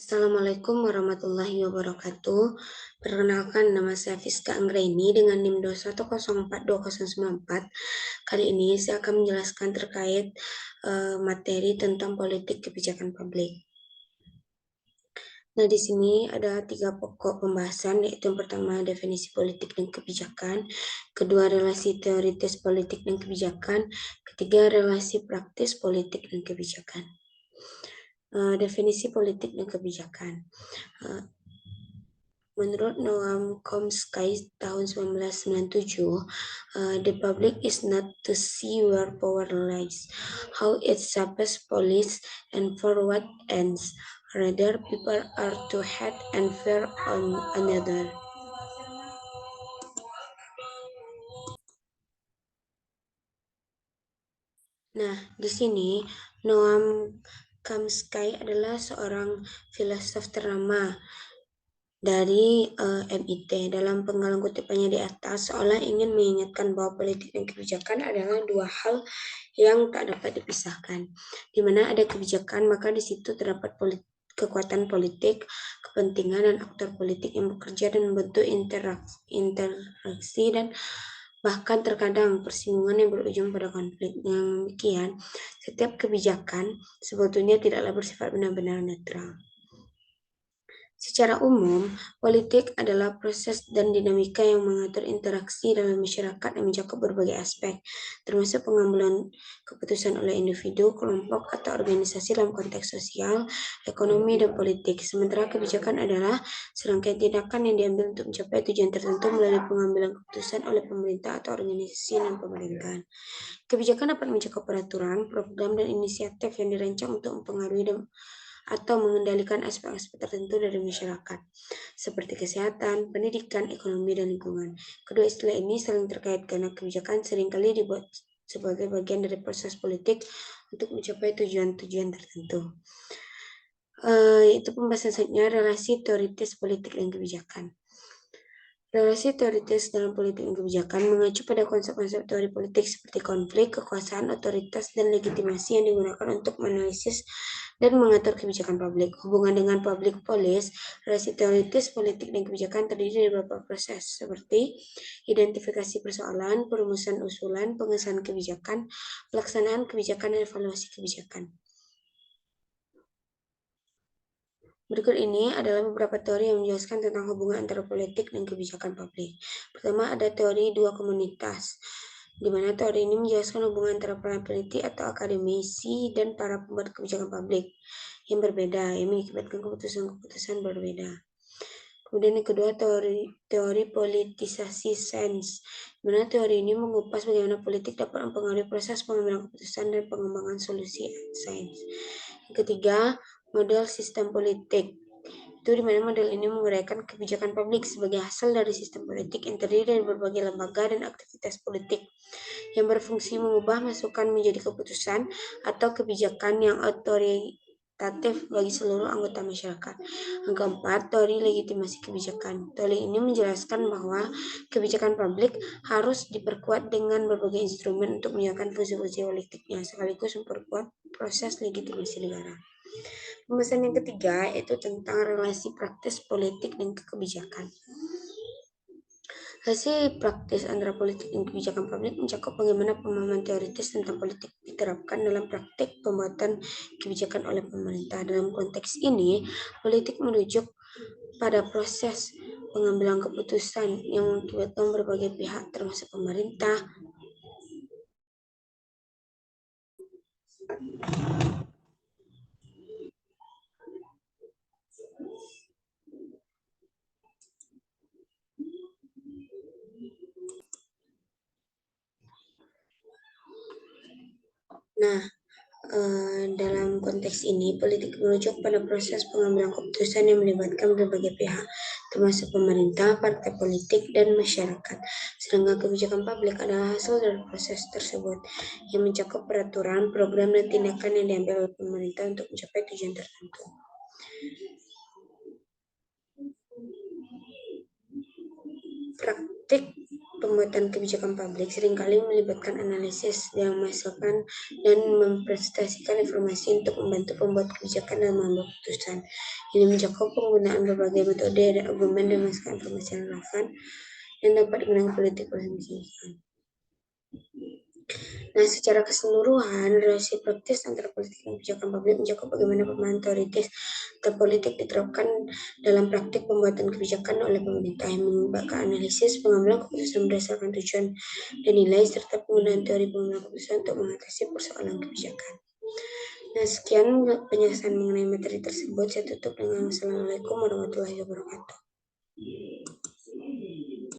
Assalamualaikum warahmatullahi wabarakatuh. Perkenalkan, nama saya Fiska Anggraini dengan NIM 2104294. Kali ini saya akan menjelaskan terkait materi tentang politik kebijakan publik. Nah, di sini ada 3 pokok pembahasan, yaitu yang pertama definisi politik dan kebijakan, kedua relasi teoritis politik dan kebijakan, ketiga relasi praktis politik dan kebijakan. Definisi politik dan kebijakan. Menurut Noam Chomsky tahun 1997, the public is not to see where power lies, how it shapes policy, and for what ends. Rather, people are to hate and fear on another. Nah, di sini Noam Chomsky adalah seorang filosof ternama dari MIT. Dalam penggalan kutipannya di atas, seolah ingin mengingatkan bahwa politik dan kebijakan adalah dua hal yang tak dapat dipisahkan. Di mana ada kebijakan, maka di situ terdapat kekuatan politik, kepentingan, dan aktor politik yang bekerja dan membentuk interaksi dan bahkan terkadang persinggungan yang berujung pada konflik. Yang demikian, setiap kebijakan sebetulnya tidaklah bersifat benar-benar netral. Secara umum, politik adalah proses dan dinamika yang mengatur interaksi dalam masyarakat yang mencakup berbagai aspek, termasuk pengambilan keputusan oleh individu, kelompok, atau organisasi dalam konteks sosial, ekonomi, dan politik. Sementara kebijakan adalah serangkaian tindakan yang diambil untuk mencapai tujuan tertentu melalui pengambilan keputusan oleh pemerintah atau organisasi dan pemerintahan. Kebijakan dapat mencakup peraturan, program, dan inisiatif yang dirancang untuk mempengaruhi atau mengendalikan aspek-aspek tertentu dari masyarakat, seperti kesehatan, pendidikan, ekonomi, dan lingkungan. Kedua istilah ini saling terkait karena kebijakan seringkali dibuat sebagai bagian dari proses politik untuk mencapai tujuan-tujuan tertentu. Yaitu pembahasan selanjutnya, relasi teoritis politik dan kebijakan. Relasi teoritis dalam politik dan kebijakan mengacu pada konsep-konsep teori politik seperti konflik, kekuasaan, otoritas, dan legitimasi yang digunakan untuk menganalisis dan mengatur kebijakan publik. Hubungan dengan public policy, relasi teoritis politik dan kebijakan terdiri dari beberapa proses seperti identifikasi persoalan, perumusan usulan, pengesahan kebijakan, pelaksanaan kebijakan, dan evaluasi kebijakan. Berikut ini adalah beberapa teori yang menjelaskan tentang hubungan antara politik dan kebijakan publik. Pertama, ada teori dua komunitas, di mana teori ini menjelaskan hubungan antara para peneliti atau akademisi dan para pembuat kebijakan publik yang berbeda, yang mengakibatkan keputusan-keputusan berbeda. Kemudian yang kedua, teori politisasi sains, di mana teori ini mengupas bagaimana politik dapat mempengaruhi proses pengambilan keputusan dan pengembangan solusi sains. Yang ketiga, model sistem politik, itu di mana model ini menguraikan kebijakan publik sebagai hasil dari sistem politik yang terdiri dari berbagai lembaga dan aktivitas politik yang berfungsi mengubah masukan menjadi keputusan atau kebijakan yang otoritatif bagi seluruh anggota masyarakat. Yang keempat, teori legitimasi kebijakan. Teori ini menjelaskan bahwa kebijakan publik harus diperkuat dengan berbagai instrumen untuk menjalankan fungsi-fungsi politiknya, sekaligus memperkuat proses legitimasi negara. Pembahasan yang ketiga yaitu tentang relasi praktis politik dan kebijakan. Relasi praktis antara politik dan kebijakan publik mencakup bagaimana pemahaman teoritis tentang politik diterapkan dalam praktik pembuatan kebijakan oleh pemerintah. Dalam konteks ini, politik merujuk pada proses pengambilan keputusan yang mengakibatkan berbagai pihak termasuk pemerintah, dalam konteks ini, politik merujuk pada proses pengambilan keputusan yang melibatkan berbagai pihak, termasuk pemerintah, partai politik, dan masyarakat. Sedangkan kebijakan publik adalah hasil dari proses tersebut, yang mencakup peraturan, program, dan tindakan yang diambil oleh pemerintah untuk mencapai tujuan tertentu. Praktik pembuatan kebijakan publik seringkali melibatkan analisis yang menghasilkan dan mempresentasikan informasi untuk membantu pembuat kebijakan dalam mengambil keputusan. Ini mencakup penggunaan berbagai metode dan argumen dan menghasilkan informasi yang relevan yang dapat digunakan politik masing-masing. Nah, secara keseluruhan, relasi praktis antara politik dan kebijakan publik mencakup bagaimana pemahaman teoritis atau politik diterapkan dalam praktik pembuatan kebijakan oleh pemerintah yang melibatkan analisis, pengambilan keputusan berdasarkan tujuan dan nilai, serta penggunaan teori pengambilan keputusan untuk mengatasi persoalan kebijakan. Nah, sekian penjelasan mengenai materi tersebut. Saya tutup dengan wassalamualaikum warahmatullahi wabarakatuh.